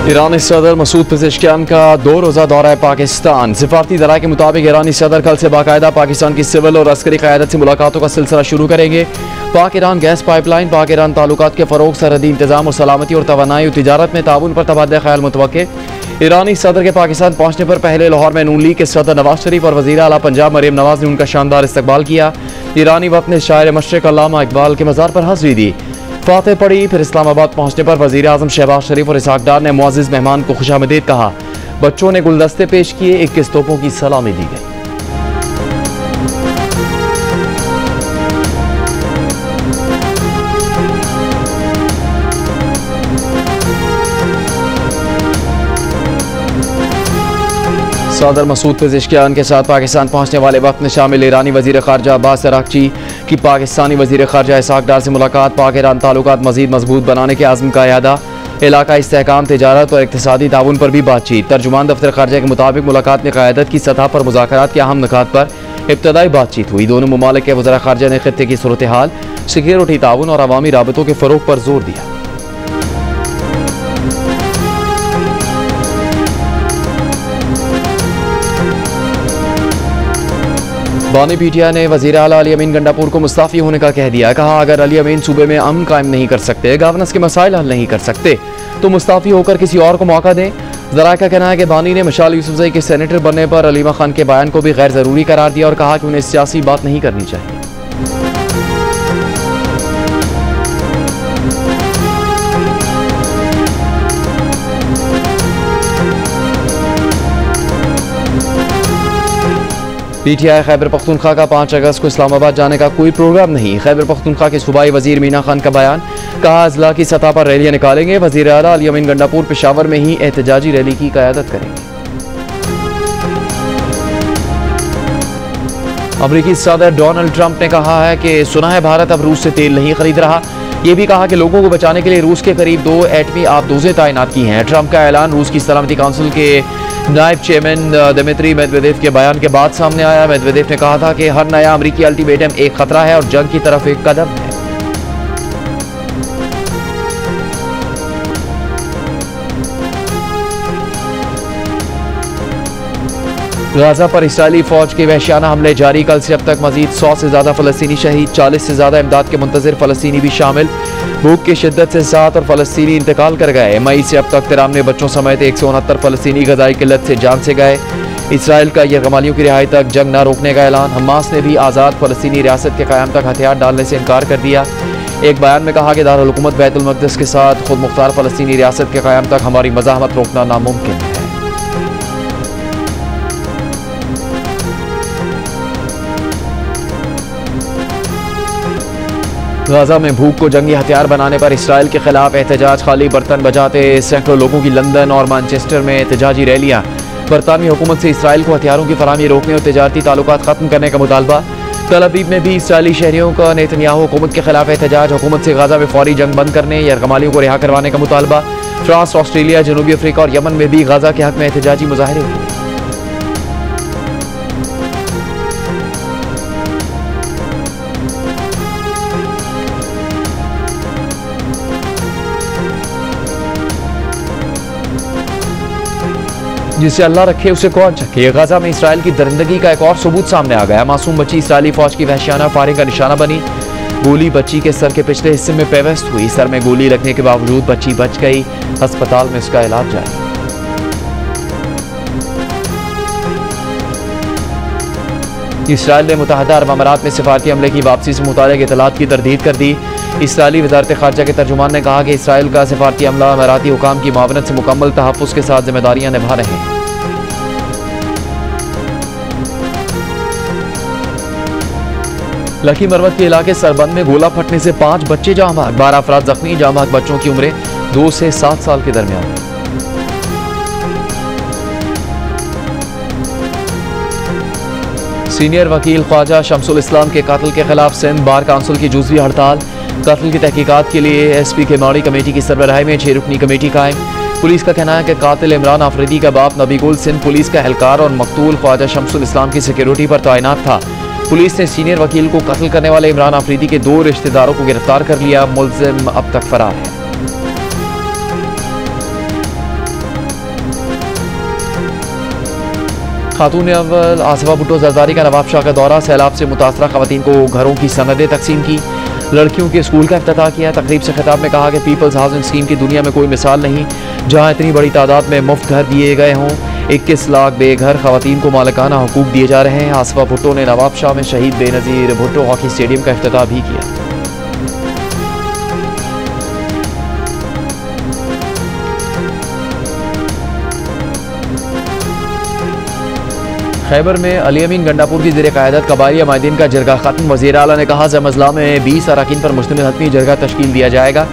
ईरानी सदर मसूद पेज़ेश्कियान का 2 रोज़ा दौरा पाकिस्तान। सिफारती दराए के मुताबिक ईरानी सदर कल से बाकायदा पाकिस्तान की सिविल और अस्करी क़यादत से मुलाकातों का सिलसिला शुरू करेंगे। पाक ईरान गैस पाइपलाइन, पाक ईरान ताल्लुकात के फ़रोग़, सरहदी इंतज़ाम और सलामती और तवानाई और तिजारत में ताउन पर तबादला ख़याल मुतवक्के। ईरानी सदर के पाकिस्तान पहुँचने पर पहले लाहौर में नून लीग के सदर नवाज शरीफ और वज़ीर आला पंजाब मरीम नवाज ने उनका शानदार इस्तकबाल किया। ईरानी वफ़द ने शायर मशरिक़ अल्लामा इकबाल के मज़ार पर हाज़िरी दी, फातह पढ़ी। फिर इस्लामाबाद पहुंचने पर वज़ीर आज़म शहबाज शरीफ और इसहाक डार ने मुअज़्ज़िज़ मेहमान को खुशामदीद कहा। बच्चों ने गुलदस्ते पेश किए, 21 तोपों की सलामी दी गई। सदर मसूद पेज़ेश्कियान के साथ पाकिस्तान पहुंचने वाले वक्त में शामिल ईरानी वज़ीर ख़ारजा अब्बास अराग़ची की पाकिस्तानी वज़ीर ख़ारजा इसहाक डार से मुलाकात। पाक ईरान ताल्लुकात मज़ीद मजबूत बनाने के आज़म का इयादा, इलाका इस्तेहकाम, तिजारत और इक़्तिसादी ताउन पर भी बातचीत। तर्जुमान दफ्तर ख़ारजा के मुताबिक मुलाकात में क़यादत की सतह पर मुज़ाकरात के अहम निकात पर इब्तदाई बातचीत हुई। दोनों ममालिक के वज़रा ख़ारजा ने ख़ित्ते की सूरत हाल, सिक्योरिटी ताउन और अवामी राबतों के फ़रोग़ पर जोर दिया। बानी पीटीआई ने वज़ीर आला अली अमीन गंडापुर को मुस्ताफ़ी होने का कह दिया। कहा, अगर अली अमीन सूबे में अमन कायम नहीं कर सकते, गवर्नेंस के मसाइल हल नहीं कर सकते, तो मुस्ताफ़ी होकर किसी और को मौका दें। ज़राए का कहना है कि बानी ने मशाल यूसुफ़ज़ई के सेनेटर बनने पर अलीमा खान के बयान को भी गैर ज़रूरी करार दिया और कहा कि उन्हें सियासी बात नहीं करनी चाहिए। पीटीआई खैबर पख्तूनख्वा का 5 अगस्त को इस्लामाबाद जाने का कोई प्रोग्राम नहीं। खैबर पख्तूनख्वा के सूबाई वजीर मीना खान का बयान, कहा अजला की सतह पर रैलियां निकालेंगे। वजीर आला अली अमीन गंडापुर पेशावर में ही एहतजाजी रैली की क़यादत करेंगे। अमरीकी सदर डोनाल्ड ट्रंप ने कहा है कि सुना है भारत अब रूस से तेल नहीं खरीद रहा। ये भी कहा कि लोगों को बचाने के लिए रूस के करीब 2 एटमी आबदोज़ें तैनात की हैं। ट्रंप का ऐलान रूस की सलामती काउंसिल के नायब चेयरमैन दिमित्री मेदवेदेव के बयान के बाद सामने आया। मेदवेदेव ने कहा था कि हर नया अमरीकी अल्टीमेटम एक खतरा है और जंग की तरफ एक कदम है। गाजा पर इस्राएली फौज के वहशियाना हमले जारी। कल से अब तक मजीद 100 से ज्यादा फलस्तीनी शहीद, 40 से ज्यादा इमदाद के मुंतज़िर फलस्तीनी भी शामिल। भूख की शिद्दत से 7 और फलस्तीनी इंतकाल कर गए। मई से अब तक 93 बच्चों समेत 169 फलस्तीनी ग़ज़ाई किल्लत से जान से गए। इसराइल का यरगमालियों की रिहाई तक जंग न रोकने का ऐलान। हमास ने भी आज़ाद फलस्तीनी रियासत के क़याम तक हथियार डालने से इनकार कर दिया। एक बयान में कहा कि दारुल हुकूमत बैतुल मक़दिस के साथ खुद मुख्तार फलस्तीनी रियासत के क़याम तक हमारी मज़ाहमत रोकना नामुमकिन है। गाजा में भूख को जंगी हथियार बनाने पर इसराइल के खिलाफ एहतजाज। खाली बर्तन बजाते सैकड़ों लोगों की लंदन और मैनचेस्टर में एहतजाजी रैलियां। बरतानवी हुकूमत से इसराइल को हथियारों की फराहमी रोकने और तिजारती ताल्लुकात खत्म करने का मुतालबा। तल अवीव में भी इसराइली शहरियों का नेतन्याहू हुकूमत के खिलाफ एहतजाज। हुकूमत से गाजा में फौरी जंग बंद करने, यरगमालियों को रिहा करवाने का मुतालबा। फ्रांस, ऑस्ट्रेलिया, जनूबी अफ्रीका और यमन में भी गाजा के हक में एहतजाजी मुजाहरे हुए। जिसे अल्लाह रखे उसे कौन चखे। गाजा में इसराइल की दरिंदगी का एक और सबूत सामने आ गया। मासूम बच्ची इसराइली फौज की वहशियाना फायरिंग का निशाना बनी। गोली बच्ची के सर के पिछले हिस्से में पेवस्त हुई। सर में गोली लगने के बावजूद बच्ची बच गई। अस्पताल में उसका इलाज जारी। इसराइल ने मुत्तहदा अरब अमारात में सिफारती हमले की वापसी से मुताल्लिक़ इत्तलात की तरदीद कर दी। इसराइली वज़ारत ख़ारजा के तर्जुमान ने कहा कि इसराइल का सिफारती हमला अमाराती हुकाम की मावनत से मुकम्मल तहफ़्फ़ुज़ के साथ जिम्मेदारियां निभा रहे हैं। लकी मरवत के इलाके सरबंद में गोला फटने से 5 बच्चे जाँ बहक, 12 अफराद जख्मी। जाँ बहक बच्चों की उम्रें 2 से 7 साल के दरमियान। सीनियर वकील ख्वाजा शमसुल इस्लाम के कातिल के खिलाफ सिंध बार काउंसिल की जुज़वी हड़ताल। कत्ल की तहकीकात के लिए एसपी के माड़ी कमेटी की सरबराही में 6 रुकनी कमेटी कायम। पुलिस का कहना है कि कातिल इमरान आफरीदी का बाप नबीगुल सिंध पुलिस का एहलकार और मकतूल ख्वाजा शमसुल इस्लाम की सिक्योरिटी पर तैनात था। पुलिस ने सीनियर वकील को कत्ल करने वाले इमरान आफरीदी के 2 रिश्तेदारों को गिरफ्तार कर लिया। मुल्ज़िम अब तक फरार है। खातून अव्वल आसिफा भुट्टो जरदारी का नवाब शाह का दौरा, सैलाब से मुतासरा खवातीन को घरों की सनदें तकसीम की, लड़कियों के स्कूल का इफ्तिताह किया। तकरीब से खिताब में कहा कि पीपल्स हाउसिंग स्कीम की दुनिया में कोई मिसाल नहीं, जहाँ इतनी बड़ी तादाद में मुफ्त घर दिए गए हों। 21 लाख बेघर खवातीन को मालिकाना हुकूक दिए जा रहे हैं। आसिफा भुट्टो ने नवाब शाह में शहीद बेनज़ीर भुट्टो हॉकी स्टेडियम का इफ्तिताह भी किया। खैबर में अली अमीन गंडापुर की ज़ेर क़यादत कबायली अमायदीन का जरगा ख़त्म। वज़ीर आला ने कहा ज़म-अज़ला में 20 अरकान पर मुश्तमिल हतमी जरगा तश्कील दिया जाएगा।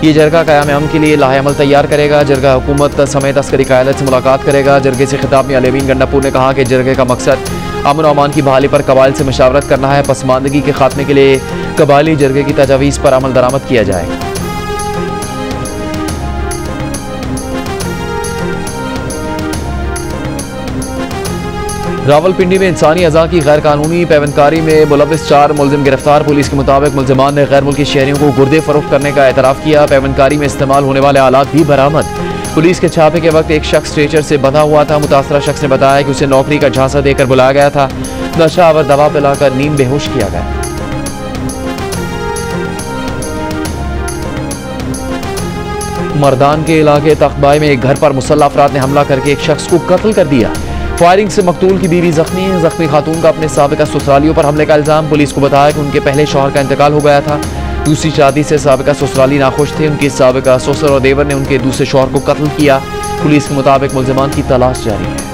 ये जरगा क़याम अमन के लिए लाहे अमल तैयार करेगा। जरगा हुकूमत समेत अस्करी क़यादत से मुलाकात करेगा। जरगे से खिताब में अली अमीन गंडापुर ने कहा कि जरगे का मकसद अमन और अमान की बहाली पर कबाइल से मशावरत करना है। पसमानदगी के खात्मे के लिए कबायली जरगे की तजावीज़ पर अमल दरामद किया जाएगा। रावलपिंडी में इंसानी अज़ा की गैर कानूनी पैवंदकारी में मुलव्विस 4 मुलजिम गिरफ्तार। पुलिस के मुताबिक मुलजिमान ने गैर मुल्की शहरियों को गुर्दे फरोख्त करने का एतराफ़ किया। पैवंदकारी में इस्तेमाल होने वाले आलात भी बरामद। पुलिस के छापे के वक्त एक शख्स स्ट्रेचर से बंधा हुआ था। मुतासरा शख्स ने बताया कि उसे नौकरी का झांसा देकर बुलाया गया था। नशा और दवा पिलाकर नींद बेहोश किया गया। मर्दान के इलाके तख्तबाई में एक घर पर मुसल्लह अफराद ने हमला करके एक शख्स को कत्ल कर दिया। फायरिंग से मकतूल की बीवी जख्मी है। जख्मी खातून का अपने साबिका ससुरालियों पर हमले का इल्ज़ाम। पुलिस को बताया कि उनके पहले शौहर का इंतकाल हो गया था। दूसरी शादी से साबिका ससुराली नाखुश थे। उनके साबिका ससुर और देवर ने उनके दूसरे शौहर को कत्ल किया। पुलिस के मुताबिक मुलजिमान की तलाश जारी है।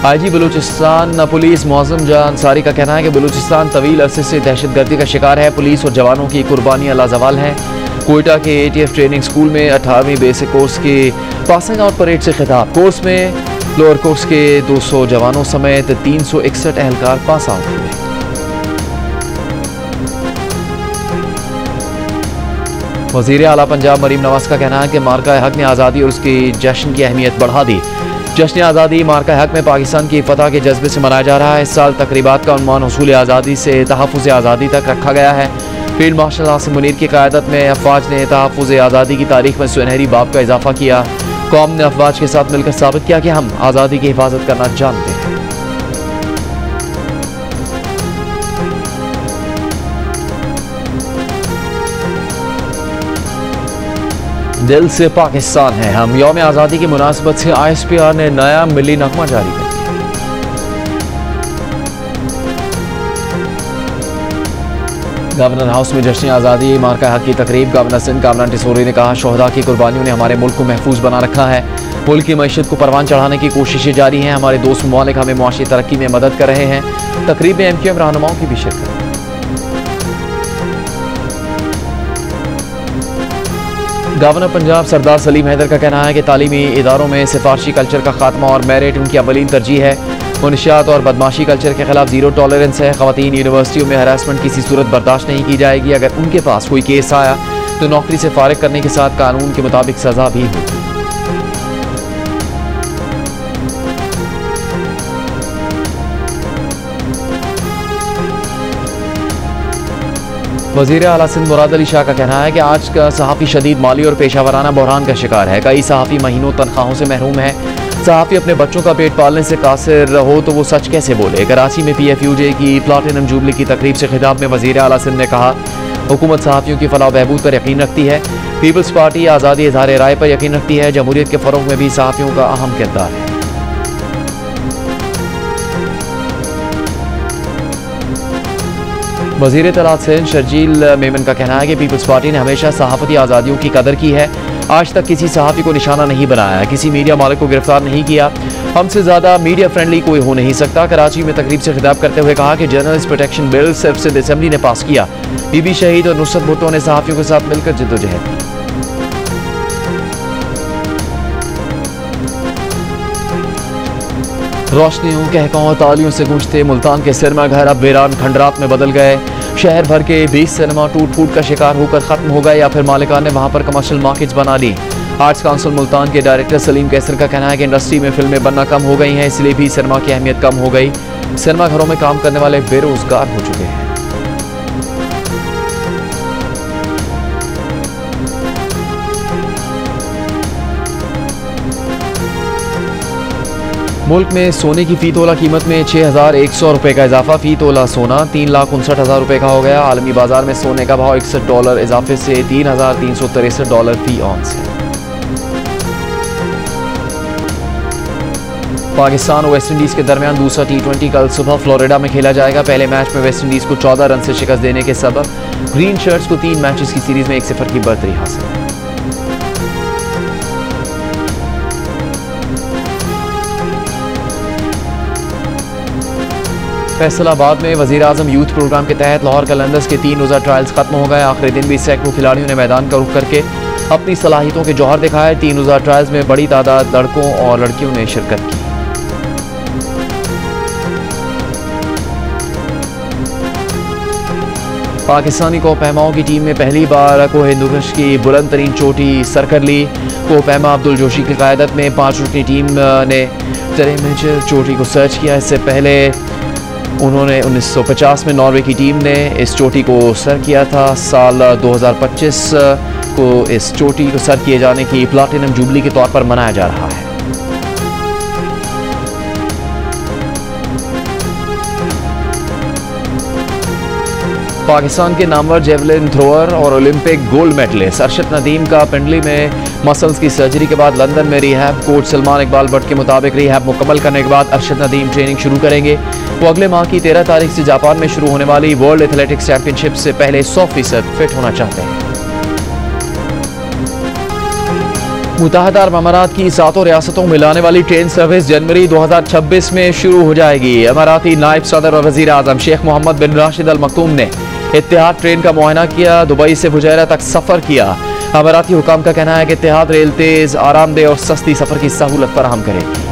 IG बलूचिस्तान पुलिस मौज़म जाह अंसारी का कहना है कि बलूचिस्तान तवील अरसे से दहशतगर्दी का शिकार है। पुलिस और जवानों की कुर्बानियाँ लाजवाल हैं। कोयटा के ATF ट्रेनिंग स्कूल में 18वीं बेसिक कोर्स के पासिंग आउट परेड से खिताब। कोर्स में लोअर कोर्स के 200 जवानों समेत 361 अहलकार पास आउट हुए। वज़ीर आला पंजाब मरीम नवाज का कहना है कि मार्का हक ने आज़ादी और उसकी जश्न की अहमियत बढ़ा दी। जश्न आज़ादी मार्का हक में पाकिस्तान की फतह के जज्बे से मनाया जा रहा है। इस साल तकरीबात का उन्वान हुसूल आज़ादी से तहफ़्फ़ुज़ आज़ादी तक रखा गया है। फील्ड मार्शल आसिम मुनीर की क़यादत में अफवाज ने तहफ़्फ़ुज़ आज़ादी की तारीख में सुनहरी बाब का इजाफा किया। कौम ने अफवाज के साथ मिलकर साबित किया कि हम आज़ादी की हिफाजत करना जानते हैं। दिल से पाकिस्तान है हम। यौम आज़ादी की मुनासबत से ISPR ने नया मिली नगमा जारी कर दिया। गवर्नर हाउस में जश्न आज़ादी मार्का हक की तकरीब। गवर्नर सिंध कामरान टिसोरी ने कहा शोहदा की कुर्बानियों ने हमारे मुल्क को महफूज बना रखा है। मुल्क की मईशत को परवान चढ़ाने की कोशिशें जारी हैं। हमारे दोस्त ममालिक हमें मुआशी तरक्की में मदद कर रहे हैं। तकरीब में MQM रहनुमाओं की भी शिरकत। गवर्नर पंजाब सरदार सलीम हैदर का कहना है कि तालीमी इदारों में सिफारशी कल्चर का खात्मा और मेरिट उनकी अवलीन तरजीह है। मुनशियात और बदमाशी कल्चर के खिलाफ जीरो टॉलरेंस है। ख़वातीन यूनिवर्सिटियों में हरासमेंट किसी सूरत बर्दाश्त नहीं की जाएगी। अगर उनके पास कोई केस आया तो नौकरी से फारिग करने के साथ कानून के मुताबिक सजा भी होगी। वज़ीर आला सिंध मुराद अली शाह का कहना है कि आज का सहाफ़ी शदीद माली और पेशा वराना बहरान का शिकार है। कई सहाफ़ी महीनों तनख्वाहों से महरूम है। सहाफ़ी अपने बच्चों का पेट पालने से कासिर हो तो वो सच कैसे बोले। कराची में PFUJ की प्लाटिनम जुबली की तकरीब से खिताब में वज़ीर आला सिंध ने कहा हुकूमत सहाफ़ियों की फलाह बहबूद पर यकीन रखती है। पीपल्स पार्टी आज़ादी इज़हार राय पर यकीन रखती है। जमहूरियत के फ़रोग़ में भी सहाफ़ियों का अहम किरदार है। वज़ीर इत्तलात सिंध शर्जील मेमन का कहना है कि पीपल्स पार्टी ने हमेशा सहाफ़ती आज़ादियों की कदर की है। आज तक किसी सहाफ़ी को निशाना नहीं बनाया, किसी मीडिया मालिक को गिरफ्तार नहीं किया। हमसे ज़्यादा मीडिया फ्रेंडली कोई हो नहीं सकता। कराची में तकरीब से खिताब करते हुए कहा कि जर्नलिस्ट प्रोटेक्शन बिल सिर्फ सिंध असेंबली ने पास किया। बीबी शहीद और नुसरत भुट्टो ने सहाफ़ियों के साथ मिलकर जद्दोजहद की। रोशनियों कहकाओं और तालियों से गूंजते मुल्तान के सिनेमा घर अब वीरान खंडरात में बदल गए। शहर भर के 20 सिनेमा टूट फूट का शिकार होकर ख़त्म हो गए या फिर मालिकान ने वहाँ पर कमर्शियल मार्केट्स बना ली। आर्ट्स काउंसिल मुल्तान के डायरेक्टर सलीम कैसर का कहना है कि इंडस्ट्री में फिल्में बनना कम हो गई हैं, इसलिए भी सिनेमा की अहमियत कम हो गई। सिनेमा घरों में काम करने वाले बेरोजगार हो चुके हैं। मुल्क में सोने की फ़ी तोला कीमत में 6,100 रुपये का इजाफा। फ़ी तोला सोना 3,59,000 रुपये का हो गया। आलमी बाजार में सोने का भाव $61 इजाफे से $3,363 फ़ी औंस है। पाकिस्तान और वेस्ट इंडीज़ के दरमियान दूसरा T20 कल सुबह फ्लोरिडा में खेला जाएगा। पहले मैच में वेस्ट इंडीज़ को 14 रन से शिकस्त देने के सबब ग्रीन शर्ट्स को 3 मैचेस की सीरीज़ में 1-0 की बर्तरी हासिल है। फैसलाबाद में वज़ीर-ए-आज़म यूथ प्रोग्राम के तहत लाहौर कलंदर्स के 3 रोज़ा ट्रायल्स खत्म हो गए। आखिरी दिन भी सैकड़ों खिलाड़ियों ने मैदान का रुख करके अपनी सलाहियतों के जौहर दिखाए। 3 रोज़ा ट्रायल्स में बड़ी तादाद लड़कों और लड़कियों ने शिरकत की। पाकिस्तानी कोपहमाओं की टीम ने पहली बार कोहिनूर की बुलंद तरीन चोटी सर कर ली। कोपहमा अब्दुल जोशी की क़यादत में 5 रुकनी टीम ने टेरेमेचर चोटी को सर्च किया। इससे पहले उन्होंने 1950 में नॉर्वे की टीम ने इस चोटी को सर किया था। साल 2025 को इस चोटी को सर किए जाने की प्लाटिनम जुबली के तौर पर मनाया जा रहा है। पाकिस्तान के नामवर जेवलिन थ्रोअर और Olympic gold medalist Arshad Nadeem का पिंडली में मसल्स की सर्जरी के बाद लंदन में रिहैब। कोच सलमान इकबाल भट्ट के मुताबिक रिहैब मुकम्मल करने के बाद अरशद नदीम ट्रेनिंग शुरू करेंगे। वो अगले माह की 13 तारीख से जापान में शुरू होने वाली वर्ल्ड एथलेटिक्स चैंपियनशिप से पहले 100% फिट होना चाहते हैं। मुत्तहदा अरब अमारात की 7 रियासतों में लाने वाली ट्रेन सर्विस जनवरी 2026 में शुरू हो जाएगी। अमाराती नायब सदर और वज़ीर आज़म शेख मोहम्मद बिन राशिद अल मखदूम ने इत्तेहाद ट्रेन का मुआयना किया। दुबई से फुजैरा तक सफ़र किया। अमाराती हुकाम का कहना है कि इत्तेहाद रेल तेज़, आरामदेह और सस्ती सफ़र की सहूलत फराहम करेगी।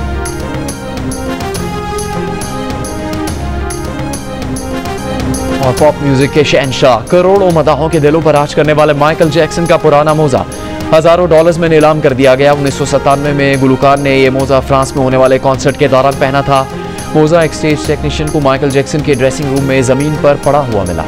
और पॉप म्यूजिक के शहंशाह, करोड़ों मदाहों के दिलों पर राज करने वाले माइकल जैक्सन का पुराना मोजा हज़ारों डॉलर्स में नीलाम कर दिया गया। 1997 में गुलकार ने यह मोजा फ्रांस में होने वाले कॉन्सर्ट के दौरान पहना था। मोजा एक स्टेज टेक्नीशियन को माइकल जैक्सन के ड्रेसिंग रूम में ज़मीन पर पड़ा हुआ मिला।